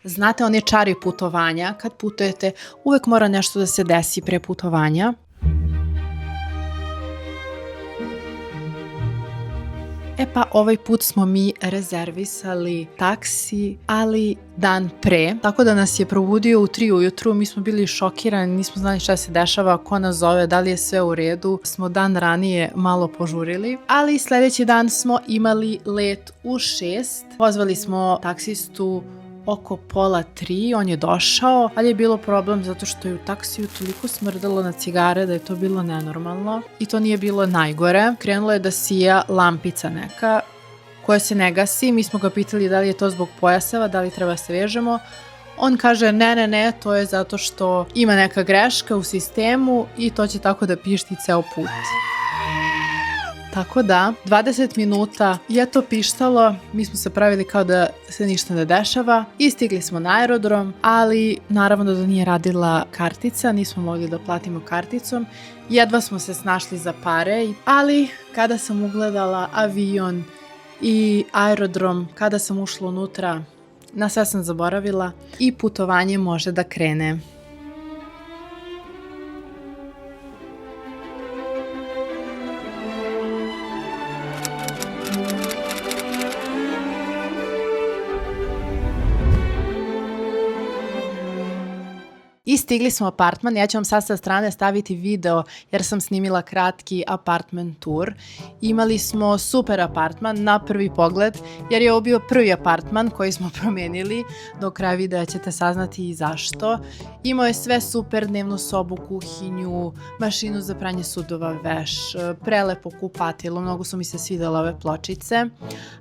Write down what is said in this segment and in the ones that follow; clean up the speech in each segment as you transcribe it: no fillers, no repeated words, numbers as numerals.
Znate, on je čari putovanja. Kad putujete, uvek mora nešto da se desi pre putovanja. E pa ovaj put smo mi rezervisali taksi, ali dan pre, tako da nas je probudio u 3 ujutru, mi smo bili šokirani, nismo znali šta se dešava, ko nas zove, da li je sve u redu, smo dan ranije malo požurili, ali sledeći dan smo imali let u 6, pozvali smo taksistu oko 2:30, on je došao, ali je bilo problem zato što je u taksiju toliko smrdalo na cigare da je to bilo nenormalno i to nije bilo najgore. Krenulo je da sija lampica neka koja se ne gasi, mi smo ga pitali da li je to zbog pojaseva, da li treba se vežemo. On kaže ne, to je zato što ima neka greška u sistemu i to će tako da pišti ceo put. Tako da, 20 minuta je to pištalo, mi smo se pravili kao da se ništa ne dešava i stigli smo na aerodrom, ali naravno da nije radila kartica, nismo mogli da platimo karticom, jedva smo se snašli za pare, ali kada sam ugledala avion i aerodrom, kada sam ušla unutra, na sve sam zaboravila i putovanje može da krene. I stigli smo u apartman, ja ću vam sad sa strane staviti video jer sam snimila kratki apartman tour. Imali smo super apartman na prvi pogled jer je ovo bio prvi apartman koji smo promenili, do kraja videa ćete saznati i zašto. Imao je sve super, dnevnu sobu, kuhinju, mašinu za pranje sudova, veš, prelepo kupatilo, mnogo su mi se svidele ove pločice.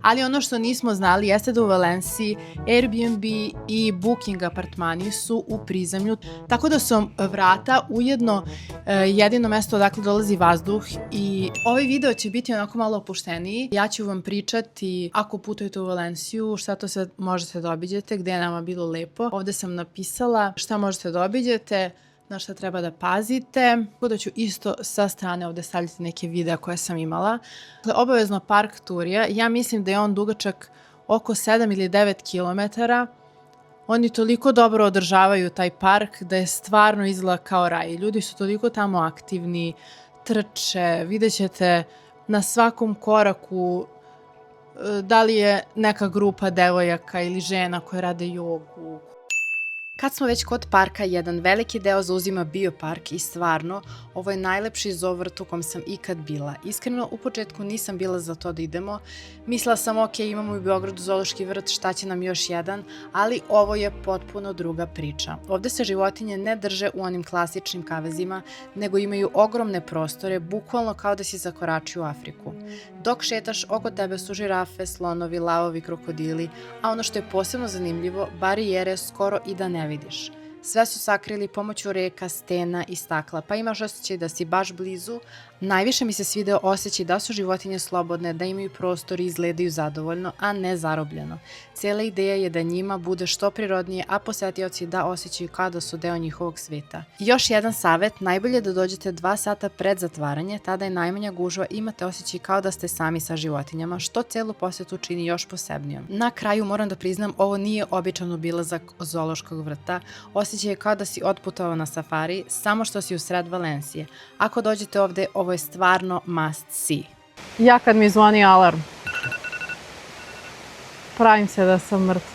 Ali ono što nismo znali jeste da u Valenciji Airbnb i Booking apartmani su u prizemlju, tako da su vrata ujedno jedino mesto odakle dolazi vazduh i ovaj video će biti onako malo opušteniji. Ja ću vam pričati ako putujete u Valenciju šta to sve možete da obiđete, gde je nama bilo lepo. Ovde sam napisala šta možete da obiđete, na šta treba da pazite. Tako da ću isto sa strane ovde stavljati neke videa koje sam imala. Obavezno park turija, ja mislim da je on dugačak oko 7 ili 9 kilometara. Oni toliko dobro održavaju taj park da je stvarno izgleda kao raj. Ljudi su toliko tamo aktivni, trče, vidjet ćete na svakom koraku da li je neka grupa devojaka ili žena koje rade jogu. Kad smo već kod parka, jedan veliki deo zauzima biopark i stvarno, ovo je najlepši zoovrt u kom sam ikad bila. Iskreno, u početku nisam bila za to da idemo. Mislila sam, ok, imamo u Beogradu zoološki vrt, šta će nam još jedan, ali ovo je potpuno druga priča. Ovde se životinje ne drže u onim klasičnim kavezima, nego imaju ogromne prostore, bukvalno kao da si zakoračio u Afriku. Dok šetaš, oko tebe su žirafe, slonovi, lavovi, krokodili, a ono što je posebno zanimljivo, barijere skoro i da ne vidiš. Sve su sakrili pomoću reka, stena i stakla, pa imaš osjećaj da si baš blizu. Najviše mi se svideo osjećaj da su životinje slobodne, da imaju prostor i izgledaju zadovoljno, a ne zarobljeno. Cijela ideja je da njima bude što prirodnije, a posetioci da osjećaju kao da su deo njihovog sveta. Još jedan savjet, najbolje je da dođete 2 sata pred zatvaranje, tada je najmanja gužva, imate osjećaj kao da ste sami sa životinjama, što celu posetu čini još posebnijom. Na kraju moram da priznam, ovo nije običan obilazak zoološkog vrta, osjećaj je kao da si otputovao na safari, samo što si u sred Valencije. Ako dođete ovde, ovo je stvarno must see. Ja kad mi zvoni alarm, pravim se da sam mrtva.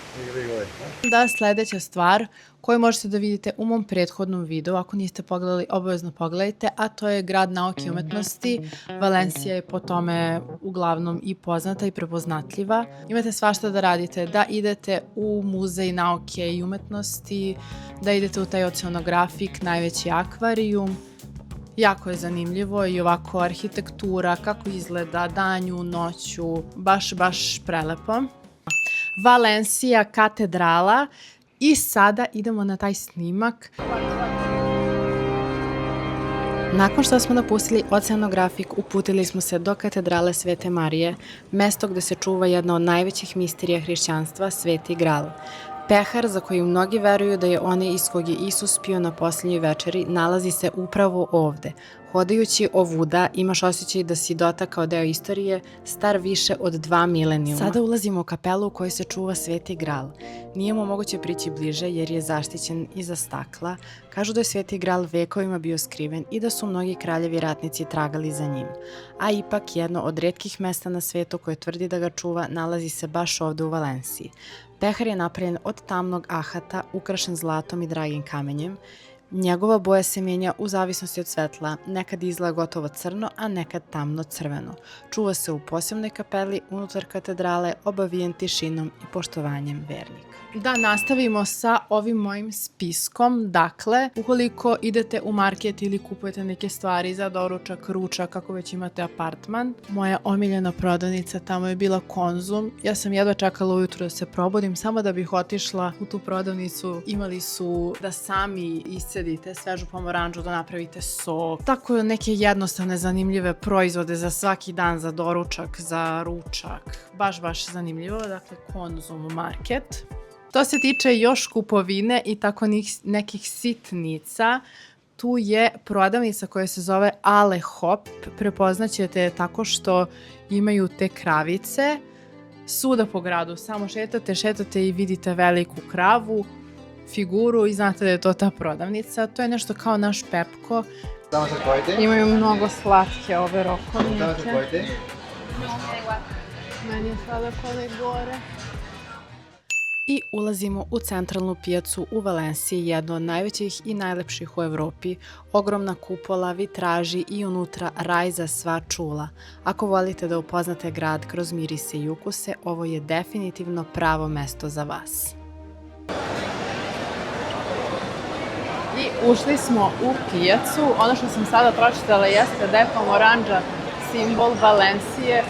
Da, sledeća stvar koju možete da vidite u mom prethodnom videu, ako niste pogledali, obavezno pogledajte, a to je grad nauke i umetnosti. Valencija je po tome uglavnom i poznata i prepoznatljiva. Imate svašta da radite, da idete u muzej nauke i umetnosti, da idete u taj oceanografik, najveći akvarijum. Jako je zanimljivo i ovako arhitektura, kako izgleda danju, noću, baš prelepo. Valencija, katedrala i sada idemo na taj snimak. Nakon što smo napustili oceanografik, uputili smo se do katedrale Svete Marije, mesto gde se čuva jedna od najvećih misterija hrišćanstva, Sveti Gral. Pehar za koji mnogi veruju da je onaj iz kog je Isus pio na posljednjoj večeri nalazi se upravo ovde. Hodajući ovuda imaš osjećaj da si dotakao deo istorije star više od 2 milenijuma. Sada ulazimo u kapelu u kojoj se čuva Sveti Gral. Nije mu moguće prići bliže jer je zaštićen iza stakla. Kažu da je Sveti Gral vekovima bio skriven i da su mnogi kraljevi ratnici tragali za njim. A ipak jedno od retkih mesta na svetu koje tvrdi da ga čuva nalazi se baš ovde u Valenciji. Pehar je napravljen od tamnog ahata, ukrašen zlatom i dragim kamenjem. Njegova boja se mijenja u zavisnosti od svetla, nekad izgleda gotovo crno, a nekad tamno crveno. Čuva se u posebnoj kapeli unutar katedrale, obavijen tišinom i poštovanjem vernika. Da nastavimo sa ovim mojim spiskom. Dakle, ukoliko idete u market ili kupujete neke stvari za doručak, ručak, kako već imate apartman, moja omiljena prodavnica tamo je bila Konzum. Ja sam jedva čekala ujutro da se probudim samo da bih otišla u tu prodavnicu. Imali su da sami iscedite svežu pomoranđu, da napravite sok. Tako neke jednostavne, zanimljive proizvode za svaki dan, za doručak, za ručak. Baš zanimljivo. Dakle, Konzum market. Što se tiče još kupovine i tako nekih sitnica, tu je prodavnica koja se zove Ale Hop. Prepoznaćete je tako što imaju te kravice svuda po gradu. Samo šetate i vidite veliku kravu, figuru i znate da je to ta prodavnica. To je nešto kao naš Pepko. Imaju mnogo slatke ove rokovnjake. Meni je sada kone gore. I ulazimo u centralnu pijacu u Valenciji, jedno od najvećih i najlepših u Evropi. Ogromna kupola, vitraži i unutra raj za sva čula. Ako volite da upoznate grad kroz mirise i ukuse, ovo je definitivno pravo mesto za vas. I ušli smo u pijacu. Ono što sam sada pročitala jeste da je pomoranđa simbol Valencije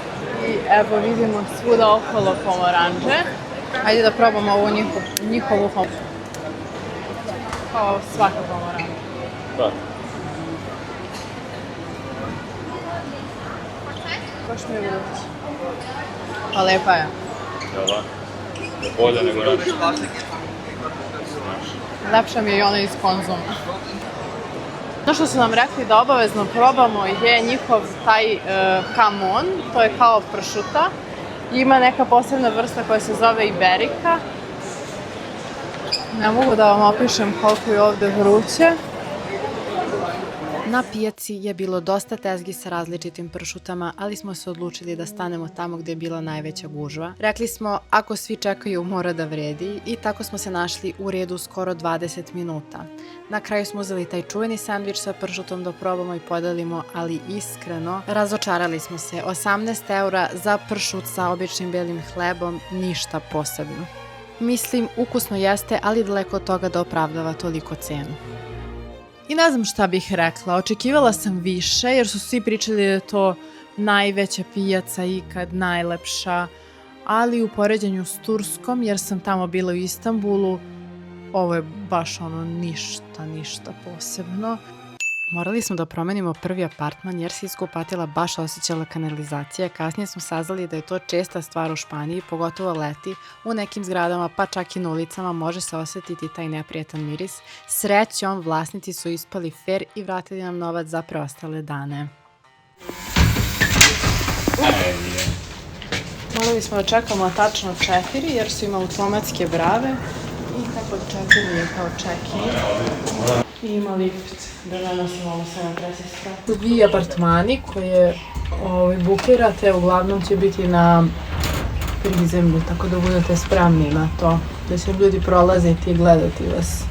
i evo vidimo svuda okolo pomoranđe. Hajde da probamo ovu njihovu pomoranđu. Kao svaka pomoranđa. Da. Baš mi je vruć. Pa lepa je. Jel da? Je bolja nego ranije. Lepša mi je i ona iz Konzuma. Ono što su nam rekli da obavezno probamo je njihov taj kamon, to je kao pršuta. Ima neka posebna vrsta koja se zove Iberika. Ne mogu da vam opišem koliko je ovde vruće. Na pijaci je bilo dosta tezgi sa različitim pršutama, ali smo se odlučili da stanemo tamo gde je bila najveća gužva. Rekli smo, ako svi čekaju, mora da vredi i tako smo se našli u redu skoro 20 minuta. Na kraju smo uzeli taj čuveni sandvič sa pršutom da probamo i podelimo, ali iskreno, razočarali smo se. 18 € za pršut sa običnim belim hlebom, ništa posebno. Mislim, ukusno jeste, ali daleko od toga da opravdava toliko cenu. I ne znam šta bih rekla, očekivala sam više jer su svi pričali da je to najveća pijaca ikad, najlepša, ali u poređenju s Turskom, jer sam tamo bila u Istanbulu, ovo je baš ono ništa posebno. Morali smo da promenimo prvi apartman jer se iz kupatila baš osjećala kanalizacija. Kasnije smo saznali da je to česta stvar u Španiji, pogotovo leti. U nekim zgradama, pa čak i na ulicama, može se osjetiti taj neprijatan miris. Srećom, vlasnici su ispali fer i vratili nam novac za preostale dane. Morali smo da čekamo tačno 4 jer su imali automatske brave i tako 4 je kao check-in. I ima lift da nanosimo ovo 7 Drugi apartmani koje bukirate uglavnom će biti na prizemlju, tako da budete spremni na to. Da će ljudi prolaziti i gledati vas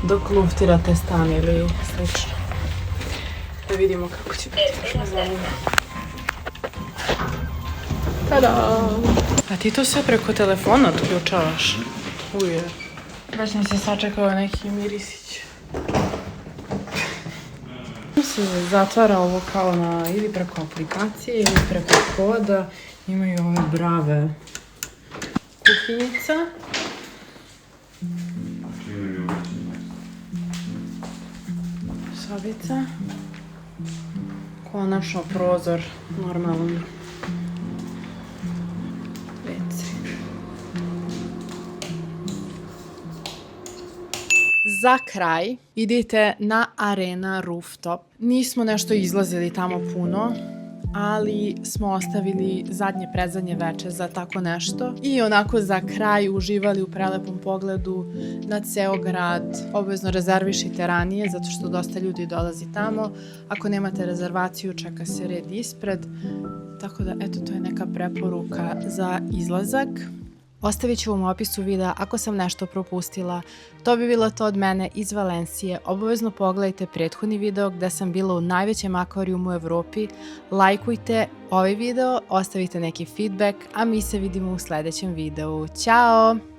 dok luftirate stan ili slično. Da vidimo kako će biti. Tada! A ti to sve preko telefona odključavaš? Uje. Baš mi se sačekao neki mirisić. Se zatvara ovo kao ili preko aplikacije ili preko koda. Imaju ove brave kuhinjica. Sobica. Konačno prozor, normalan. WC. Za kraj idite na Arena Rooftop. Nismo nešto izlazili tamo puno, ali smo ostavili predzadnje veče za tako nešto i onako za kraj uživali u prelepom pogledu na ceo grad. Obavezno rezervišite ranije zato što dosta ljudi dolazi tamo. Ako nemate rezervaciju, čeka se red ispred. Tako da, eto, to je neka preporuka za izlazak. Ostavit ću vam u opisu videa ako sam nešto propustila. To bi bilo to od mene iz Valencije. Obavezno pogledajte prethodni video gde sam bila u najvećem akvarijumu u Evropi. Lajkujte ovaj video, ostavite neki feedback, a mi se vidimo u sledećem videu. Ćao!